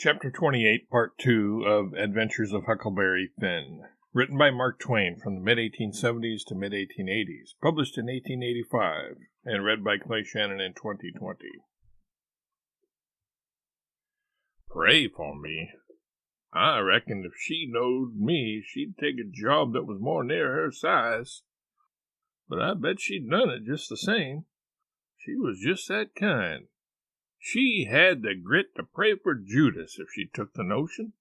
Chapter 28, Part 2 of Adventures of Huckleberry Finn. Written by Mark Twain from the mid-1870s to mid-1880s. Published in 1885 and read by Clay Shannon in 2020. Pray for me. I reckon if she knowed me, she'd take a job that was more near her size. But I bet she'd done it just the same. She was just that kind. She had the grit to pray for Judas if she took the notion.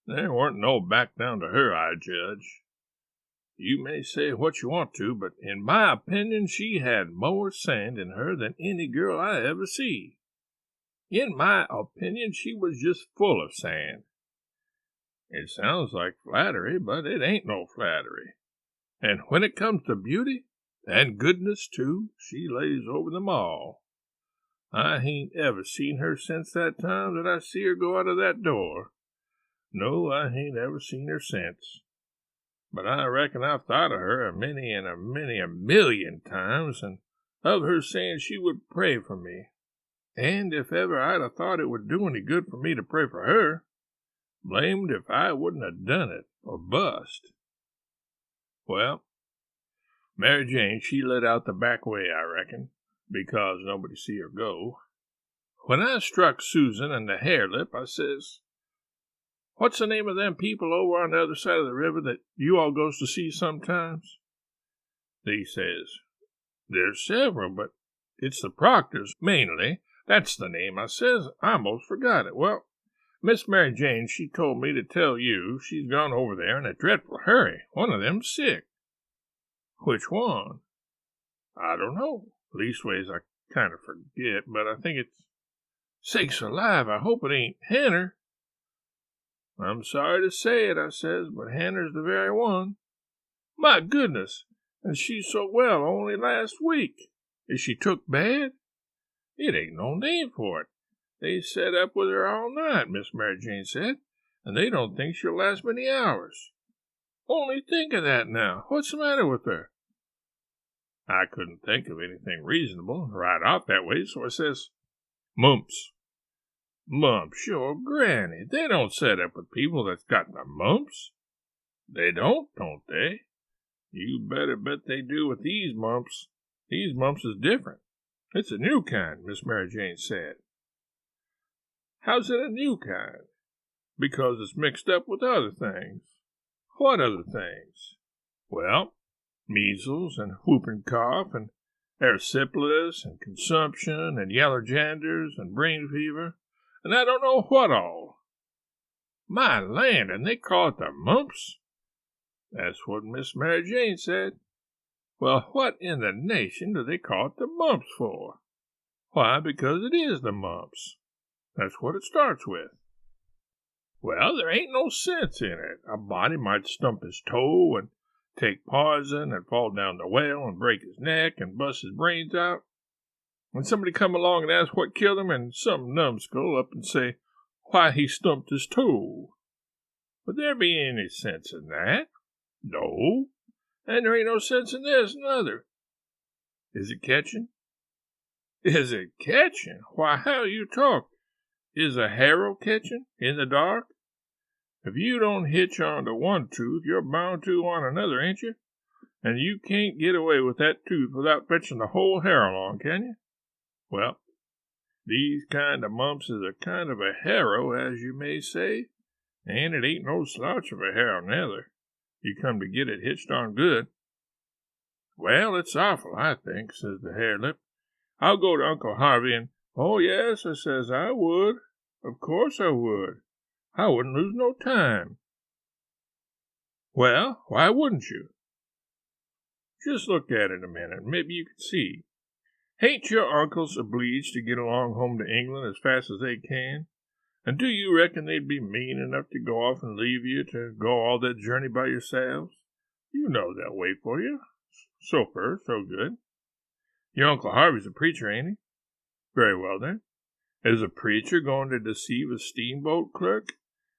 There warn't no back down to her, I judge. You may say what you want to, but in my opinion she had more sand in her than any girl I ever see. In my opinion she was just full of sand. It sounds like flattery, but it ain't no flattery. And when it comes to beauty, and goodness too, she lays over them all. I hain't ever seen her since that time that I see her go out of that door. No, I hain't ever seen her since. But I reckon I've thought of her a million times, and of her saying she would pray for me. And if ever I'd have thought it would do any good for me to pray for her, blamed if I wouldn't have done it, or bust. Well, Mary Jane, she let out the back way, I reckon, because nobody see her go. When I struck Susan and the hare lip, I says, "What's the name of them people over on the other side of the river that you all goes to see sometimes?" They says, "There's several, but it's the Proctors, mainly. That's the name," I says. "I almost forgot it. Well, Miss Mary Jane, she told me to tell you she's gone over there in a dreadful hurry. One of them's sick." "Which one?" "I don't know. Leastways, I kind of forget, but I think it's... Sakes alive, I hope it ain't Hanner." "I'm sorry to say it," I says, "but Hanner's the very one." "My goodness, and she's so well only last week. Is she took bad?" "It ain't no name for it. They set up with her all night," Miss Mary Jane said, "and they don't think she'll last many hours. Only think of that now. What's the matter with her?" I couldn't think of anything reasonable right off that way, so I says, "Mumps." "Mumps, sure, Granny. They don't set up with people that's got the mumps." "They don't they? You better bet they do with these mumps. These mumps is different. It's a new kind," Miss Mary Jane said. "How's it a new kind?" "Because it's mixed up with other things." "What other things?" "Well, measles and whooping cough and erysipelas and consumption and yaller janders and brain fever and I don't know what all." "My land, and they call it the mumps?" "That's what Miss Mary Jane said." "Well, what in the nation do they call it the mumps for?" "Why, because it is the mumps. That's what it starts with." "Well, there ain't no sense in it. A body might stump his toe and take poison and fall down the well and break his neck and bust his brains out. And somebody come along and ask what killed him, and some numbskull up and say, why, he stumped his toe. Would there be any sense in that? No. And there ain't no sense in this, neither. Is it catching?" "Is it catching? Why, how you talk. Is a harrow catching in the dark? If you don't hitch on to one tooth, you're bound to on another, ain't you? And you can't get away with that tooth without fetching the whole hair along, can you? Well, these kind of mumps is a kind of a harrow, as you may say, and it ain't no slouch of a harrow, neither. You come to get it hitched on good." "Well, it's awful, I think," says the hare lip. "I'll go to Uncle Harvey and..." "Oh, yes," I says, "I would. Of course I would. I wouldn't lose no time." "Well, why wouldn't you?" "Just look at it a minute, and maybe you can see. Hain't your uncles obleeged to get along home to England as fast as they can? And do you reckon they'd be mean enough to go off and leave you to go all that journey by yourselves? You know they'll wait for you. So far, so good. Your Uncle Harvey's a preacher, ain't he? Very well, then. Is a preacher going to deceive a steamboat clerk?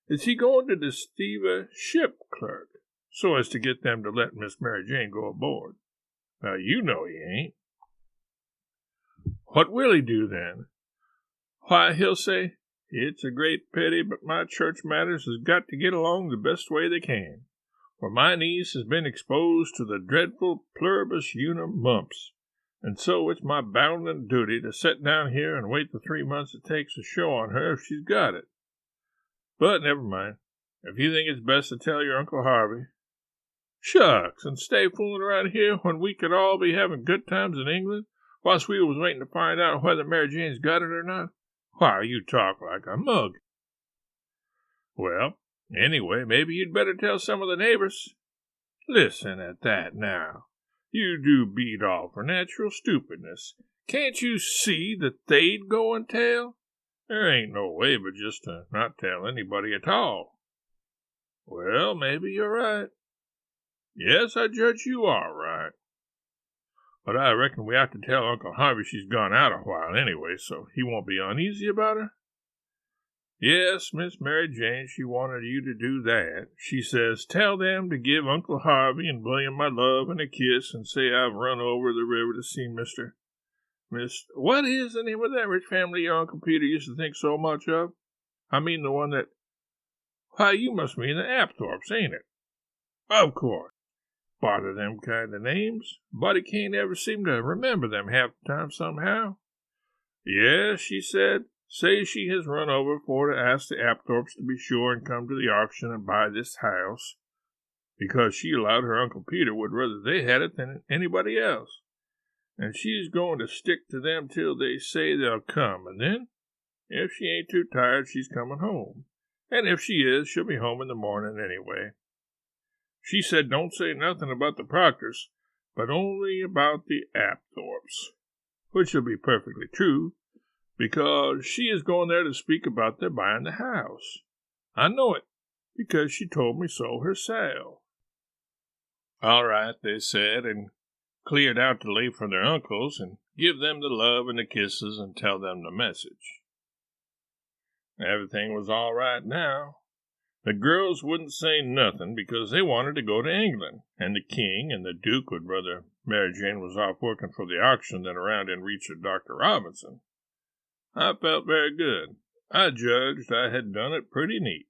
Is he going to deceive a ship clerk so as to get them to let Miss Mary Jane go aboard? Now, you know he ain't. What will he do, then? Why, he'll say, It's a great pity, but my church matters has got to get along the best way they can, for my niece has been exposed to the dreadful pluribus unum mumps, and so it's my bounden duty to set down here and wait the 3 months it takes to show on her if she's got it. But never mind. If you think it's best to tell your Uncle Harvey, shucks, and stay fooling around here when we could all be having good times in England, whilst we was waiting to find out whether Mary Jane's got it or not. Why, you talk like a mug. Well, anyway, maybe you'd better tell some of the neighbors. Listen at that now. You do beat all for natural stupidness. Can't you see that they'd go and tell? There ain't no way but just to not tell anybody at all. Well, maybe you're right. Yes, I judge you are right. But I reckon we ought to tell Uncle Harvey she's gone out a while anyway, so he won't be uneasy about her. Yes, Miss Mary Jane, she wanted you to do that. She says, tell them to give Uncle Harvey and William my love and a kiss and say I've run over the river to see what is the name of that rich family your Uncle Peter used to think so much of? I mean the one that... Why, you must mean the Apthorps, ain't it? Of course. Bother them kind of names. Buddy can't ever seem to remember them half the time somehow. Yes, she said, say she has run over for to ask the Apthorps to be sure and come to the auction and buy this house, because she allowed her Uncle Peter would rather they had it than anybody else. And she's going to stick to them till they say they'll come, and then, if she ain't too tired, she's coming home. And if she is, she'll be home in the morning anyway. She said don't say nothing about the Proctors, but only about the Apthorps, which will be perfectly true, because she is going there to speak about their buying the house. I know it, because she told me so herself. All right, they said, and cleared out to leave for their uncles and give them the love and the kisses and tell them the message. Everything was all right now. The girls wouldn't say nothing because they wanted to go to England, and the king and the duke would rather Mary Jane was off working for the auction than around in reach of Dr. Robinson. I felt very good. I judged I had done it pretty neat.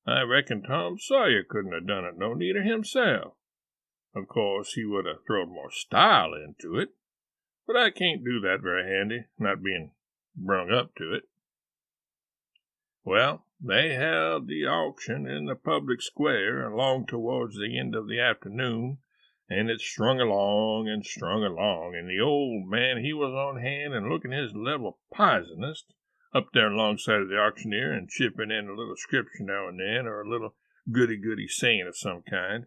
I reckon Tom Sawyer couldn't have done it no neater himself. Of course, he would have thrown more style into it, but I can't do that very handy, not being brung up to it. Well, they held the auction in the public square along towards the end of the afternoon, and it strung along, and the old man, he was on hand and looking his level poisonous, up there alongside of the auctioneer and chipping in a little scripture now and then, or a little goody-goody saying of some kind.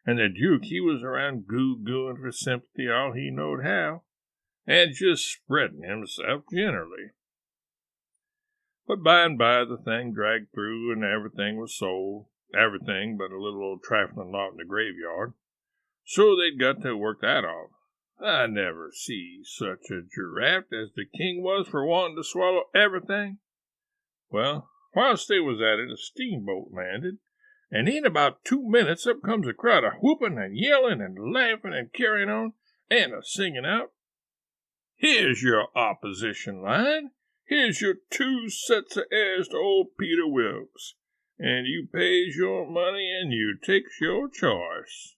And the duke, he was around goo-gooing for sympathy all he knowed how, and just spreading himself generally. But by and by the thing dragged through, and everything was sold, everything but a little old trifling lot in the graveyard. So they'd got to work that off. I never see such a giraffe as the king was for wanting to swallow everything. Well, whilst they was at it, a steamboat landed, and in about 2 minutes up comes a crowd a whooping and yelling and laughing and carrying on, and a singing out, "Here's your opposition line. Here's your 2 sets of heirs to old Peter Wilkes, and you pays your money and you takes your choice."